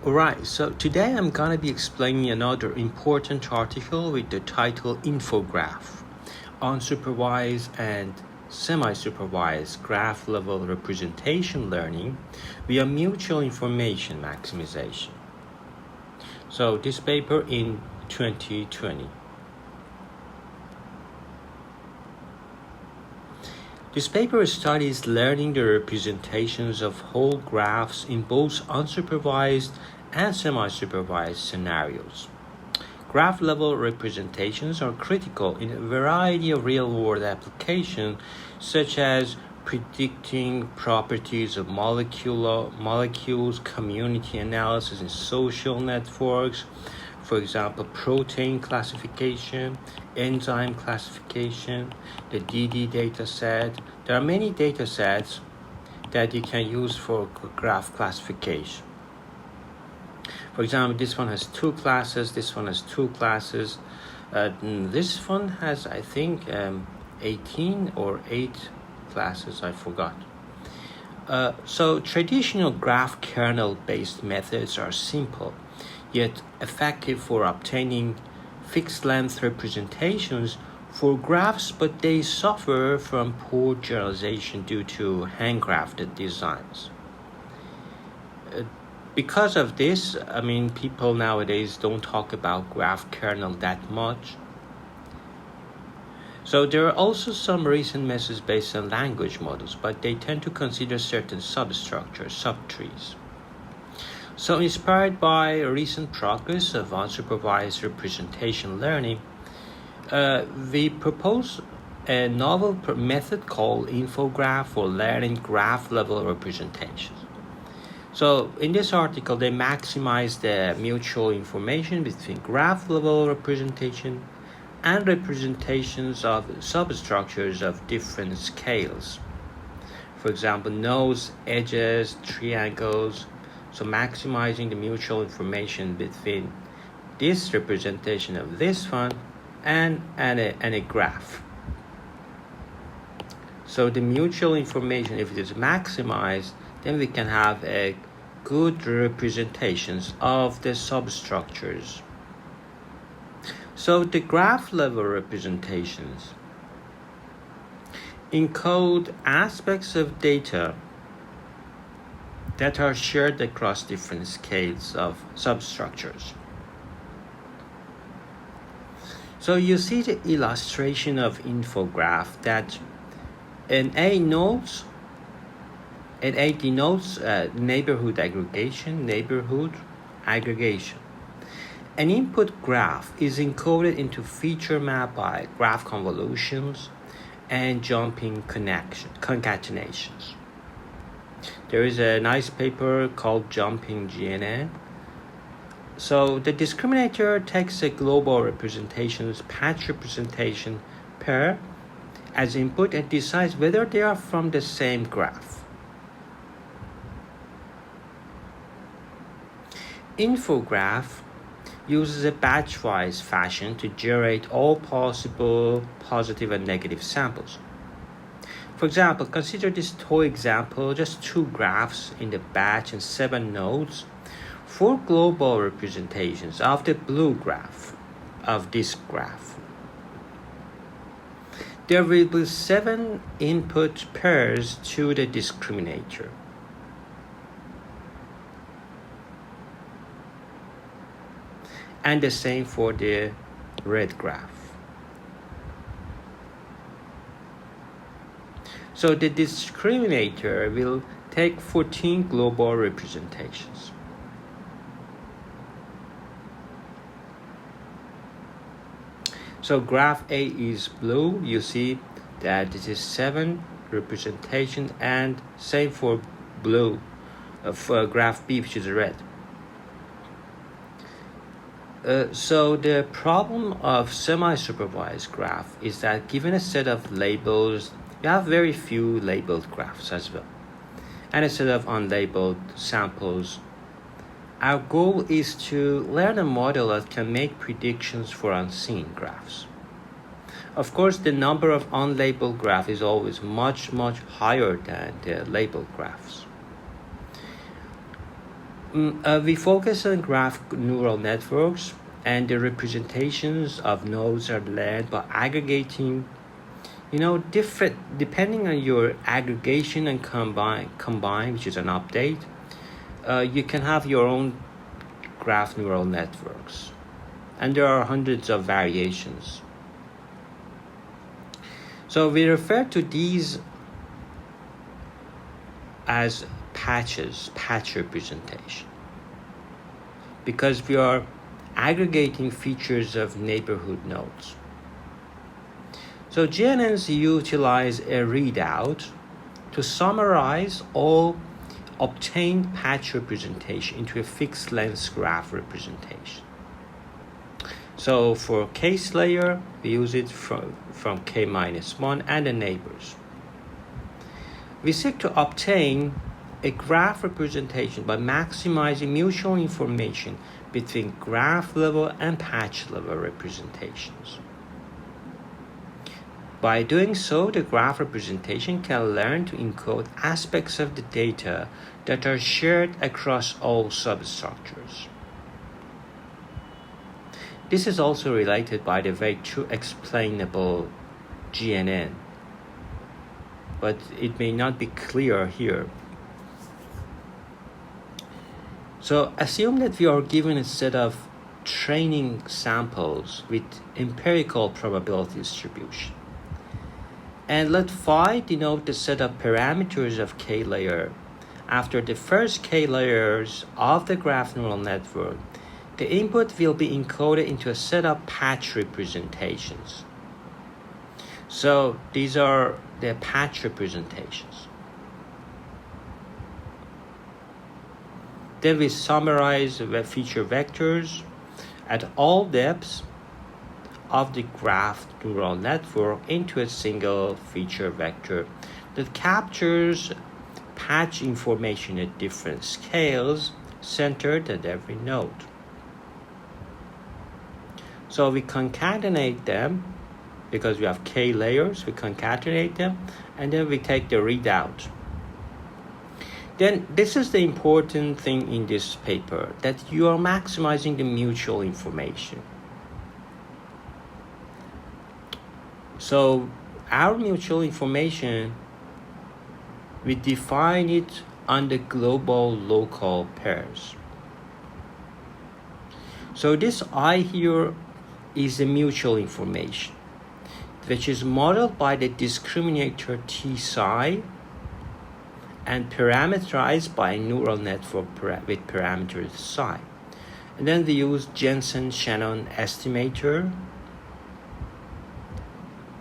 Alright, so today I'm going to be explaining another important article with the title Infograph, Unsupervised and Semi-Supervised Graph Level Representation Learning via Mutual Information Maximization. So this paper in 2020. This paper studies learning the representations of whole graphs in both unsupervised and semi-supervised scenarios. Graph-level representations are critical in a variety of real-world applications, such as predicting properties of molecules, community analysis in social networks, for example, protein classification, enzyme classification, the DD dataset. There are many datasets that you can use for graph classification. For example, this one has two classes, this one has two classes. This one has, I think, 18 or 8 classes, I forgot. So traditional graph kernel-based methods are simple, yet effective for obtaining fixed-length representations for graphs, but they suffer from poor generalization due to handcrafted designs. Because of this, people nowadays don't talk about graph kernel that much. So there are also some recent methods based on language models, but they tend to consider certain substructures, subtrees. So inspired by recent progress of unsupervised representation learning, we propose a novel method called infograph for learning graph-level representations. So in this article, they maximize the mutual information between graph-level representation and representations of substructures of different scales. For example, nodes, edges, triangles. So maximizing the mutual information between this representation of this one and a graph. So the mutual information, if it is maximized, then we can have a good representations of the substructures. So the graph level representations encode aspects of data that are shared across different scales of substructures. So you see the illustration of infograph that an A denotes neighborhood aggregation. An input graph is encoded into feature map by graph convolutions and jumping concatenations. There is a nice paper called Jumping GNN. So the discriminator takes a global representation's patch representation pair as input and decides whether they are from the same graph. Infograph uses a batch-wise fashion to generate all possible positive and negative samples. For example, consider this toy example, just 2 graphs in the batch and 7 nodes, 4 global representations of the blue graph, of this graph. There will be 7 input pairs to the discriminator. And the same for the red graph. So the discriminator will take 14 global representations. So graph A is blue. You see that this is 7 representation, and same for blue, for graph B, which is red. So the problem of semi-supervised graph is that given a set of labels, you have very few labeled graphs as well, and a set of unlabeled samples. Our goal is to learn a model that can make predictions for unseen graphs. Of course, the number of unlabeled graphs is always much higher than the labeled graphs. We focus on graph neural networks, and the representations of nodes are learned by aggregating, different depending on your aggregation and combine, which is an update. You can have your own graph neural networks, and there are hundreds of variations. So we refer to these as patch representation, because we are aggregating features of neighborhood nodes. So GNNs utilize a readout to summarize all obtained patch representation into a fixed length graph representation. So for case layer, we use it from k-1 and the neighbors. We seek to obtain a graph representation by maximizing mutual information between graph level and patch level representations. By doing so, the graph representation can learn to encode aspects of the data that are shared across all substructures. This is also related, by the way, to explainable GNN, but it may not be clear here. So assume that we are given a set of training samples with empirical probability distribution. And let phi denote the set of parameters of k layer. After the first k layers of the graph neural network, the input will be encoded into a set of patch representations. So these are the patch representations. Then we summarize the feature vectors at all depths of the graph neural network into a single feature vector that captures patch information at different scales centered at every node. So we concatenate them, because we have k layers, we concatenate them, and then we take the readout. Then this is the important thing in this paper, that you are maximizing the mutual information. So our mutual information, we define it on the global local pairs. So this I here is the mutual information, which is modeled by the discriminator T psi and parameterized by a neural network with parameters psi. And then we use Jensen-Shannon estimator.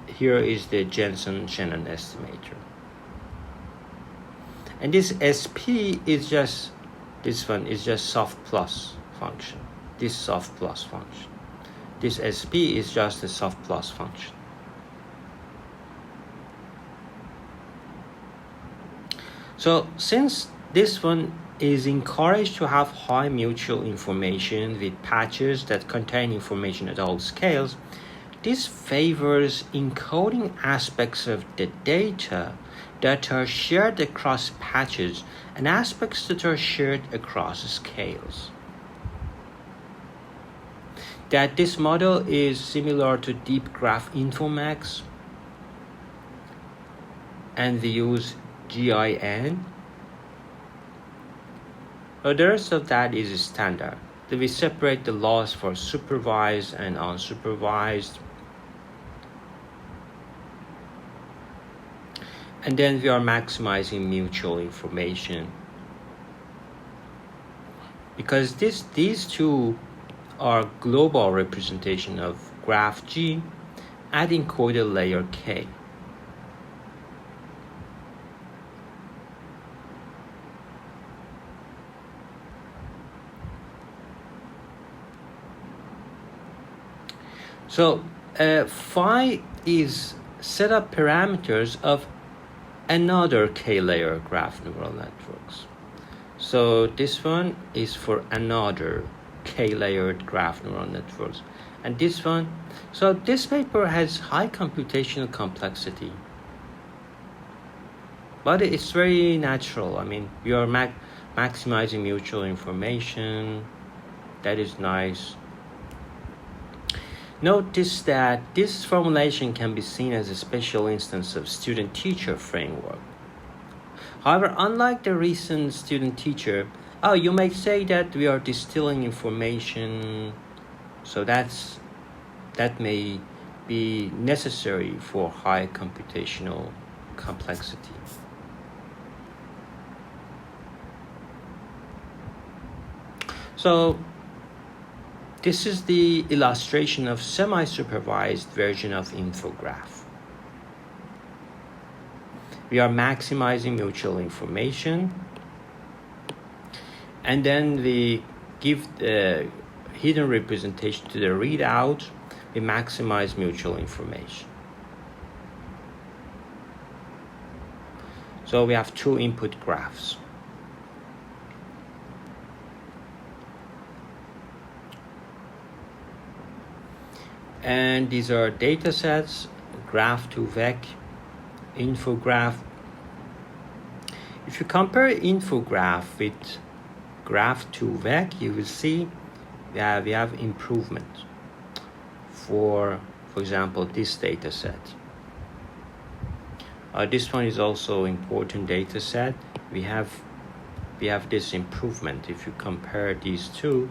Here is the Jensen-Shannon estimator. And this SP is just, this one is just soft plus function. This soft plus function. This SP is just a soft plus function. So since this one is encouraged to have high mutual information with patches that contain information at all scales, this favors encoding aspects of the data that are shared across patches and aspects that are shared across scales. That this model is similar to Deep Graph Infomax, and we use GIN. But the rest of that is standard. Then we separate the loss for supervised and unsupervised. And then we are maximizing mutual information. Because these two are global representation of graph G at encoded layer K. So phi is set up parameters of another k-layer graph neural networks. So this one is for another k-layered graph neural networks. And this one, so this paper has high computational complexity. But it's very natural. I mean, we are maximizing mutual information. That is nice. Notice that this formulation can be seen as a special instance of student-teacher framework. However, unlike the recent student-teacher, you may say that we are distilling information, so that may be necessary for high computational complexity. So this is the illustration of semi-supervised version of infograph. We are maximizing mutual information, and then we give the hidden representation to the readout. We maximize mutual information. So we have two input graphs. And these are data sets, graph to vec, infograph. If you compare infograph with graph to vec, you will see that we have improvement for example, this data set. This one is also important data set. We have this improvement. If you compare these two,